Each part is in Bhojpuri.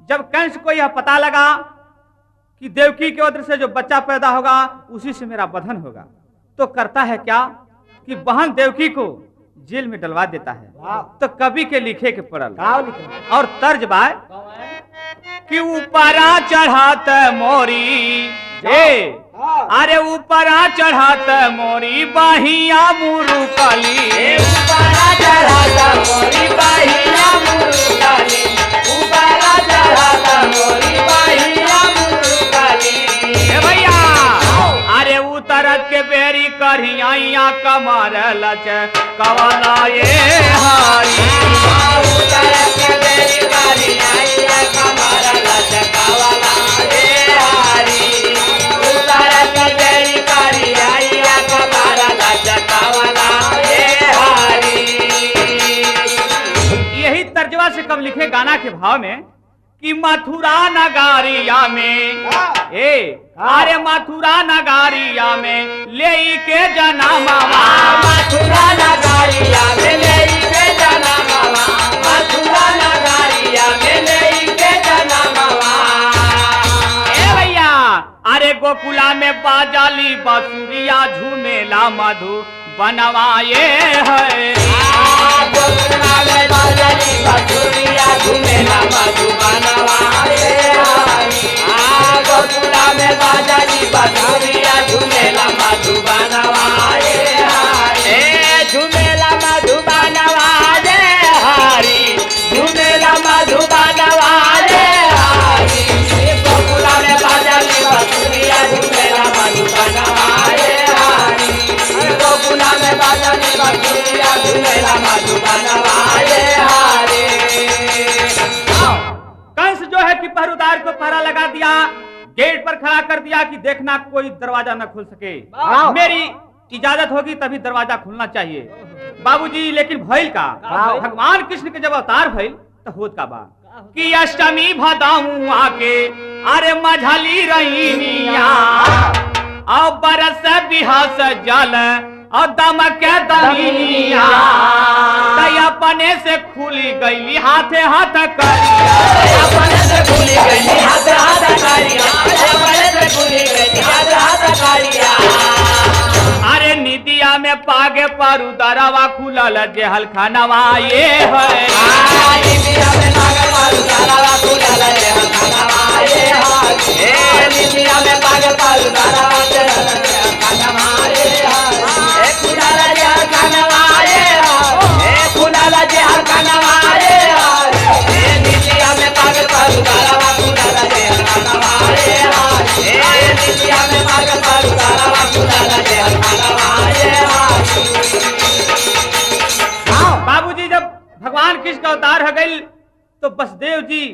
जब कंस को यह पता लगा कि देवकी के उदर से जो बच्चा पैदा होगा उसी से मेरा बंधन होगा, तो करता है क्या कि बहन देवकी को जेल में डलवा देता है। तो कवि के लिखे के पड़ल और तर्ज बाय कि ऊपरा चढ़ात मोरी, अरे ऊपरा चढ़ात मोरी बाहिया मुरु काली, ऊपरा चढ़ाता मोरी बाहिया मुरु काली, ऊपरा चढ़ाता मोरी बाहिया मुरु काली। भैया अरे उतरत के बेरी करिया कमर लच कवाला ये हारी, उतरत के बेरी करिया कमर लच कवाला ये हारी, उतरत के बेरी करिया कमर लच कवाला ये हारी। यही तर्जमा से कब लिखे गाना के भाव में कि मथुरा नगारिया में, अरे मथुरा नगारिया में ले के जन्मा, मथुरा नगारिया में ले के जन्मा, मथुरा नगारिया में ले के जन्मा। भैया अरे गोकुला में बाजाली बांसुरिया झूमेला मधु बनवाए है, गोकुला में बाजाली बांसुरिया झूमेला मधु बनवाए है, गोकुला में बाजाली बांसुरिया झूमेला मधु बनवाए है, झूमेला मधु बनवाए हरी, झूमेला मधु बनवाए हरी, गोकुला में बाजाली बांसुरिया झूमेला मधु बनवाए हरी, गोकुला में बाजाली बांसुरिया झूमेला मधु बनवाए हरी। कंस जो है कि पहरेदार को पहरा लगा दिया, गेट पर खड़ा कर दिया कि देखना कोई दरवाजा न खुल सके, मेरी इजाजत होगी तभी दरवाजा खुलना चाहिए। बाबूजी लेकिन भइल का, भगवान कृष्ण के जब अवतार भइल तो होत का बा कि अष्टमी भदाऊ आके अरे मझली रहीनिया और बरस बिहास जल और दमक दलिया, अपने से खुली गई हाथे हाथ करिया, अपने से खुली गई हाथ हाथ करिया, अपने से खुली गई हाथ हाथ करिया। अरे निदिया में पागे पारू दरवा खुलल जेहल खानवा ये है, निदिया में पागे पारू दरवा खुलल जेहल खानवा ये है, निदिया में पागे पारू दरवा जेहल खानवा ये है, खुलल जेहल खानवा ये है, खुलल जेहल खानवा ये है, निदिया में पागे पारू दरवा खुलल जेहल खानवा ये है, निदिया में पागे पारू दरवा खुलल जेहल खानवा ये है। बाबूजी जब भगवान कृष्ण का अवतार हो गई तो बसदेव जी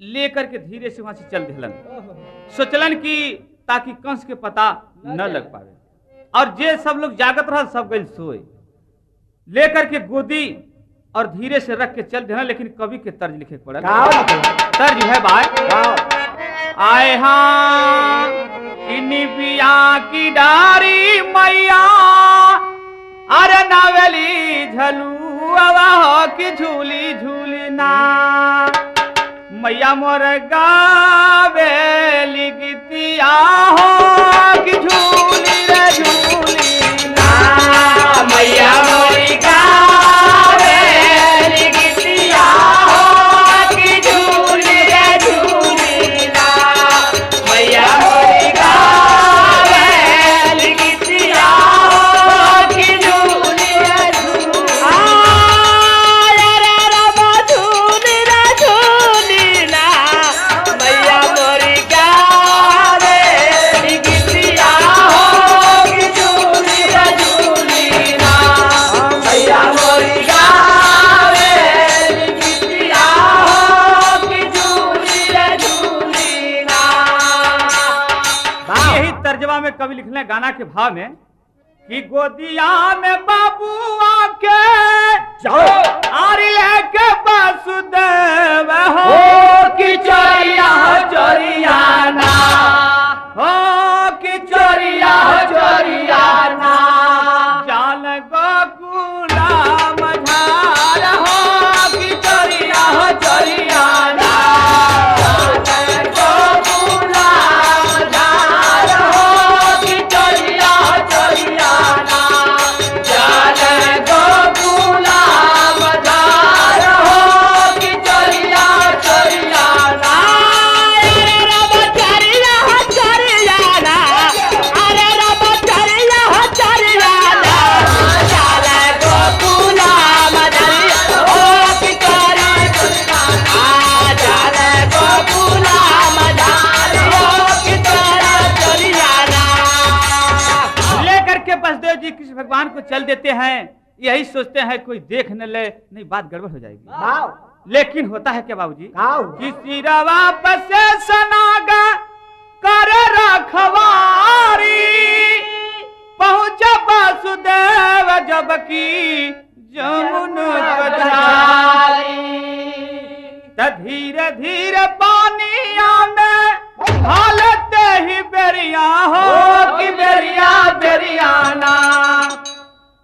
लेकर के धीरे से वहां से चल दिलन, सोचलन कि ताकि कंस के पता न लग पावे, और जे सब लोग जागत रहा सब गए सोए, लेकर के गोदी और धीरे से रख के चल दिलन। लेकिन कवि के तर्ज लिखे पड़े, तर्ज है भाई आए हाँ निबिया की डारी मैया अरे नावेली झलुआ हो कि झूली झूली ना, मैया मोर गावेली गीतिया हो कि झूली रे झूली ना, मैया मोरी गावेली गीतिया हो कि झूली रे झूली ना, मैया मोरी गावेली गीतिया हो कि झूली रे झूली ना, मैया मोरी गावेली गीतिया हो कि झूली रे झूली ना, मैया मोरी गावेली गीतिया हो कि झूली रे झूली ना। यही तर्जमा में कवि लिखने गाना के भाव में कि गोदिया में बाबुआ के आरी लेके वासुदेव हो कि चोरिया चोरिया ना, हो कि चोरिया चोरिया ना, जान गोकुला मझार हो कि चोरिया चोरिया ना, कृष्ण भगवान को चल देते हैं, यही सोचते हैं कोई देख न ले, नहीं बात गड़बड़ हो जाएगी। लेकिन होता है क्या बाबूजी, किसी वापस से सनागा कर रखवारी, पहुंचा वासुदेव जबकि जमुन धीरे धीरे पानिया में हालते ही बेरिया हो कि बेरिया बेरियाना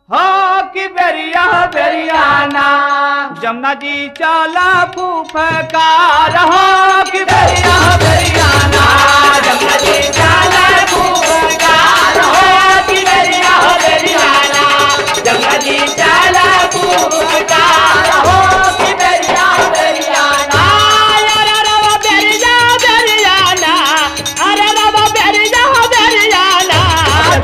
हो कि बेरिया बेरियाना, जमुना जी चला फूफकार हो कि बेरिया बेरियाना, जमुना जी चला फूफकार हो कि बेरिया बेरियाना, जमुना जी चला फूफकार हो कि बेरिया बेरियाना। अरे रवा बेरिया बेरियाना, अरे रवा बेरिया बेरियाना,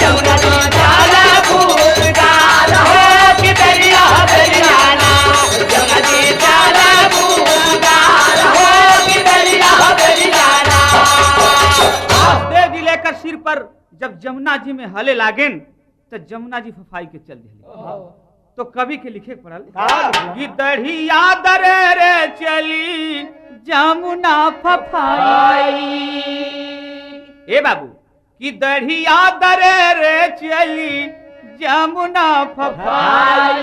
जमुना जी चला फूफकार हो कि बेरिया बेरियाना, जमुना जी चला फूफकार हो कि बेरिया बेरियाना। वासुदेव जी लेकर सिर पर जब जमुना जी में हले लागेन तो जमुना जी फफाई के चल दिले। तो कवि के लिखे पड़ल कि दढ़िया दरे रे चली जमुना फफाई, ए बाबू कि दढ़िया दरे रे चली जमुना फफाई,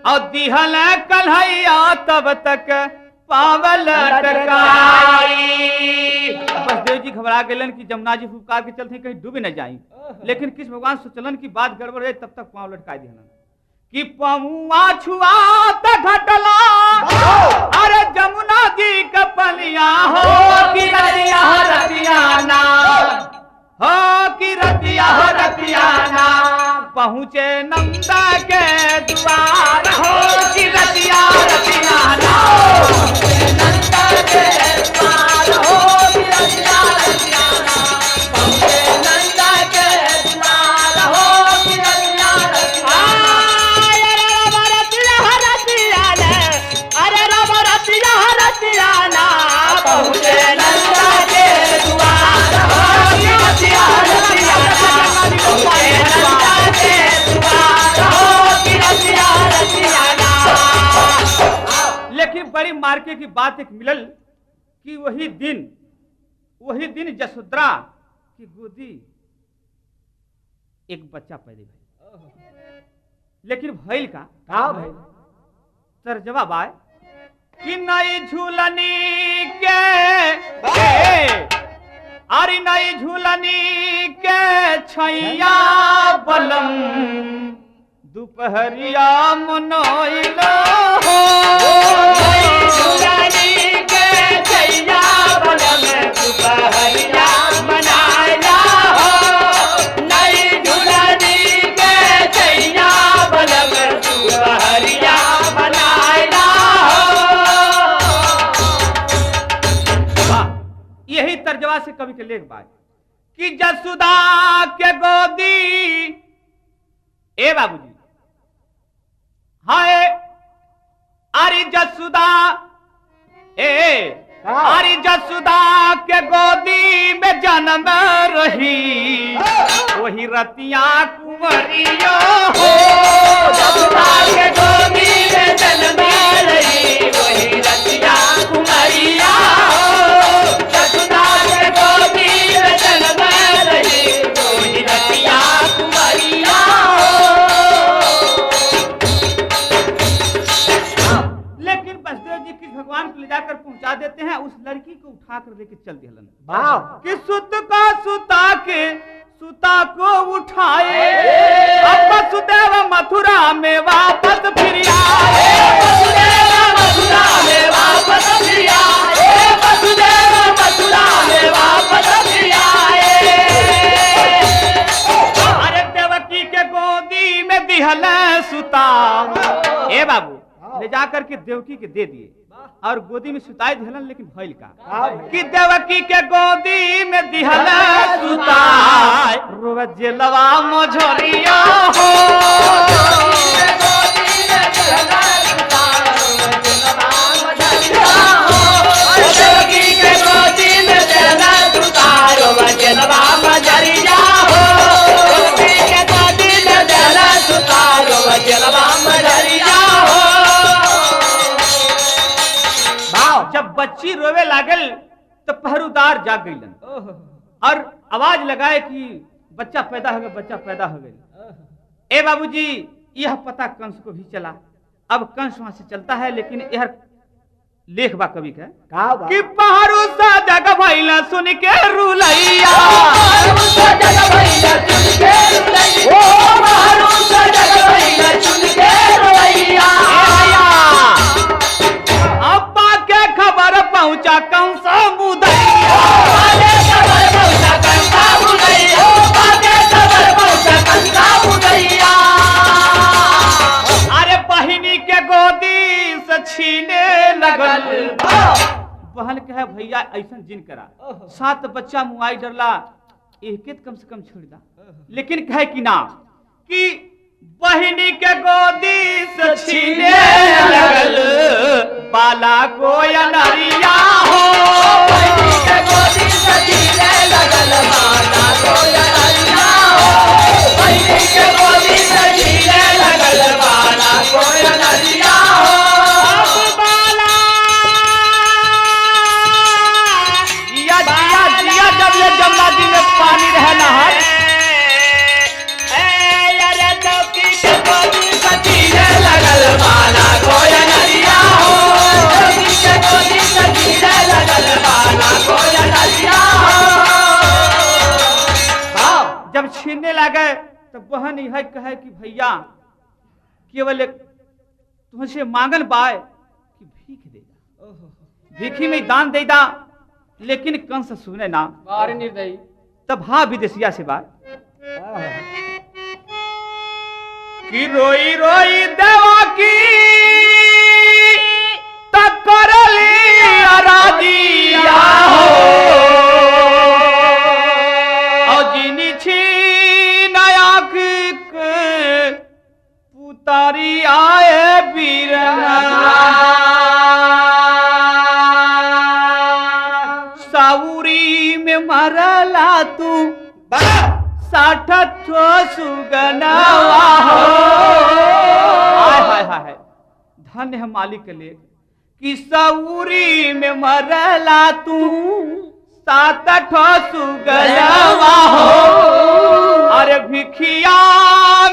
और दिहल कन्हैया तब तक पावल टकाई। बसदेव जी घबरा गए कि जमुना जी फुफकार के चलते कहीं डूबे न जाई, लेकिन कृष्ण भगवान सोचलन की बात गड़बड़ है, तब तक पांव लटका दिहलन कि पमुआ छुआ त घटला, अरे जमुना जी का पलिया हो कि रतिया रतियाना, हो कि रतिया रतियाना, पहुँचे नंदा के द्वार हो कि रतिया रतियाना, नंदा के द्वार हो कि रतिया रतियाना, पहुँचे नंदा के द्वार हो कि रतिया रतियाना। अरे रवा रतिया रतियाना, पहुँचे नंदा के द्वार हो कि रतिया रतियाना, पहुँचे नंदा के द्वार हो कि रतिया रतियाना। लेकिन बड़ी मार्के की बात एक मिलल कि वही दिन जसोद्रा की गोदी एक बच्चा पैदा भइल। लेकिन भइल का तर्जवा बाय कि नई झूलनी के अरे नई झूलनी के छैया बलम दोपहरिया मनोइलो हो, नई झूलनी के छैया बलम दोपहरिया मनाइला हो, नई झूलनी के छैया बलम दोपहरिया मनाइला हो। यही तर्जवा से कवि के लेख बात कि जसुदा के गोदी, ए बाबूजी हाय अरे जसुदा अरे जसुदा के गोदी में जन्म रही, वही रतिया कुंवरिया हो, जसुदा के गोदी में जन्म रही, वही रतिया कुंवरिया हो, जसुदा के गोदी में जन्म रही, वही रतिया कुंवरिया हो। लेकिन बसदेव जी कृष्ण भगवान को ले जाकर पहुंचा देते हैं, उस लड़की को उठाकर लेके चल दिहलन कि सुत का सुता को उठाए, अब वसुदेव मथुरा में वापस फिर आए, वसुदेव मथुरा में वापस फिर आए, वसुदेव मथुरा में वापस फिर आए। अरे देवकी के गोदी में दिहल सुता, ए बाबू ले जाकर के देवकी के दे दिए और गोदी में सुताई दिहलन। लेकिन भइल का कि देवकी के गोदी में दिहल सुताई, रोज जेलवा मझोरिया हो, देवकी के गोदी में दिहल सुताई, रोज जेलवा मझोरिया हो, देवकी के गोदी में दिहल रोवे लागल तो पहरुदार जाग गईलन और आवाज लगाए कि बच्चा पैदा हो गया, बच्चा पैदा हो गया। ए बाबूजी, यह पता कंस को भी चला। अब कंस वहां से चलता है, लेकिन यह लेख बा कवि का का बा कि पहाड़ू सा जग भइला सुन के रुलैया, पहाड़ू सा जग भइला सुन के रुलैया, ओ पहाड़ू सा जग भइला सुन के रुलैया। अब्बा के खबर पहुंचा कंस मुदैया, बाजे खबर पहुंचा कंस मुदैया, बाजे खबर पहुंचा कंस मुदैया। अरे बहिनी के गोदी से छीने लगल। बहन कहे भैया ऐसा जिन करा, 7 बच्चा मुआई डरला, एक कम से कम छोड़ दा। लेकिन कहे कि ना कि बहिनी के गोदी से छीने लगल, बाला को अनरिया हो, बहिनी के गोदी से छीने लगल, बाला को अनरिया हो, बहिनी के गोदी से छीने लगल, बाला को अनरिया हो। अब बाला जिया जिया जिया जब ये जमुना जी में पानी रहे नहर, छीने लगल, बाला को अनरिया हो, बहिनी के गोदी से छीने लगल, बाला को अनरिया हो। जब छीनने लगे तो बहन यह कहे कि भैया केवल तुमसे मांगल बाय कि भीख दे दा, भीखी में दान दे दा। लेकिन कंस सुने ना, बारे निर्दयी तब हाँ विदेशिया से बात कि रोई रोई देवा की तक करली अराजिया हो, और जिनी छी नया पुतारी आए बीरना, साउरी में मरला तू 60 सुगनवा हो। हाय हाय हाय, धन्य है मालिक के लेख कि सऊरी में मरला तू 7 सुगनवा हो। अरे भिखिया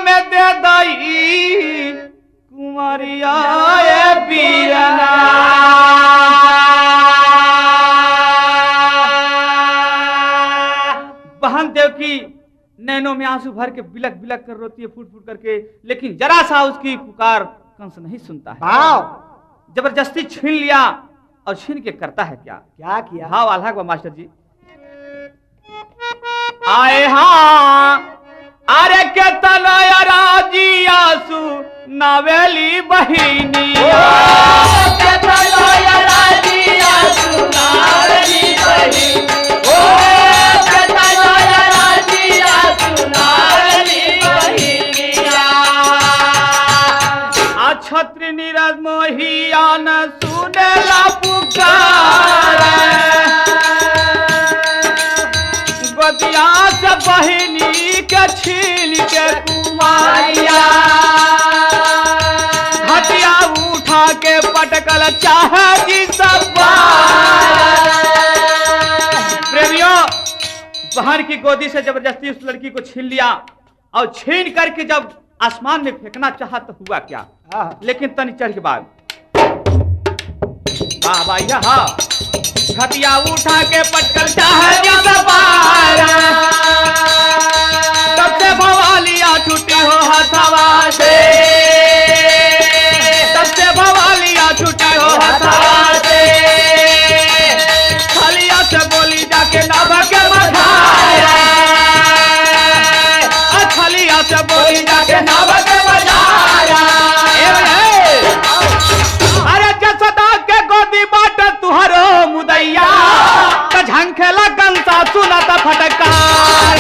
में दे दई कुंवरिया बीरना, बहन देवकी नैनों में आंसू भर के बिलक बिलक कर रोती है, फूट फूट करके, लेकिन जरा सा उसकी पुकार कंस नहीं सुनता है। जबरदस्ती छीन लिया, और छीन के करता है क्या क्या किया? भाव आल्हा को मास्टर जी आए हाँ, अरे के तनया राजी आंसू नावेली बहिनी, के तनया राजी आंसू नावेली बहिनी, ओ के तनया राजी आंसू नावेली बहिनिया। आ छत्र नीरज मोहिया न सुनेला पुकार, गोदिया से बहिनी के छीन के कुमारिया, हटिया उठा के पटकल चाहे जी सब। प्रेमियों, बहन की गोदी से जबरदस्ती उस लड़की को छीन लिया, और छीन करके जब आसमान में फेंकना चाहा तो हुआ क्या, लेकिन तनी चढ़ के बाद वाह भाई हाँ, खटिया उठा के पटकल चाहे जी सब। तब से भवालिया छुट्टी हो हथवा से, तब से भवालिया छुट्टी हो हथवा से, खलिया से बोली जाके नभ के मझाया, खलिया से बोली जाके नभ के मझाया। अरे जसदा के गोदी बाट तुहरो मुदैया, तो झंखेला कंसा सुनता फटकार,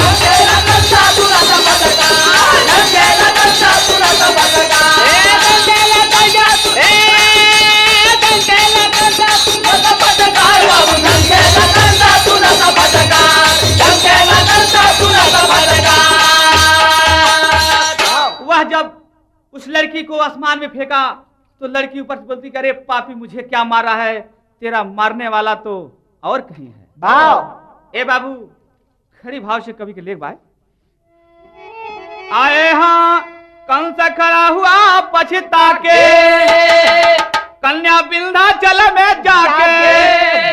वह जब उस लड़की को आसमान में फेंका तो लड़की ऊपर से बोलती करे पापी मुझे क्या मारा है, तेरा मारने वाला तो और कहीं है। भाव ए बाबू खड़ी भाव से कवि के लेख बाय आए हाँ कंस खड़ा हुआ पछता के कन्या विंध्याचल में जाके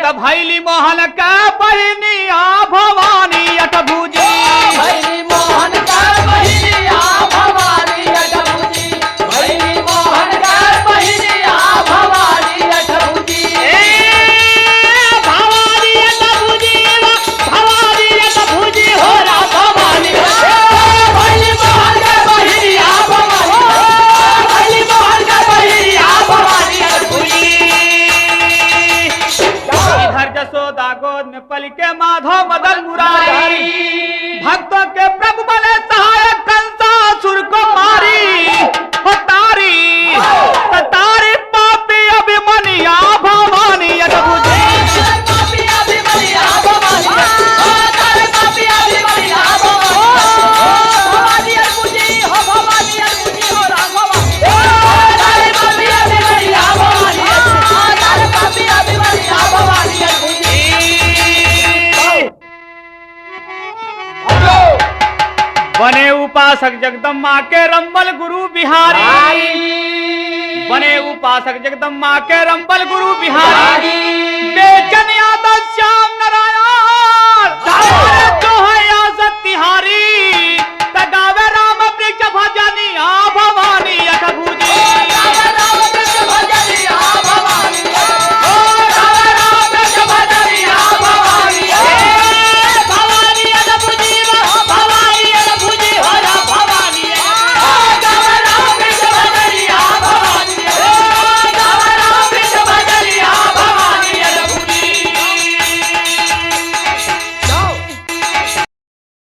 तब भैली मोहन का बहनिया भवानी अठभुजी भैली मोहन का बहिनिया भवानी अठभुजी भैली मोहन का बहिनिया भवानी अठभुजी भवानी अठभुजी भवानी अठभुजी हो रा भवानी भैली मोहन का बहिनिया भवानी भैली मोहन का बहिनिया भवानी अठभुजी इधर जसोदा गोद में पल के माधव मदन मुरारी भक्तों के प्रभु बने सहायक कंसासुर को मारी तारी पापी अभिमनिया भवानी अठभुजी पापी अभिमन्या भवानी पापी अभिमन्या भवानी अठभुजी हो भवानी अठभुजी हो राम भवानी पापी अभिमन्या भवानी पापी अभिमन्या भवानी अठभुजी बने उपासक जगदम्बा के रंबल गुरु बिहारी बने उपासक जगदम्बा के रंबल गुरु बिहारी बेचन यादव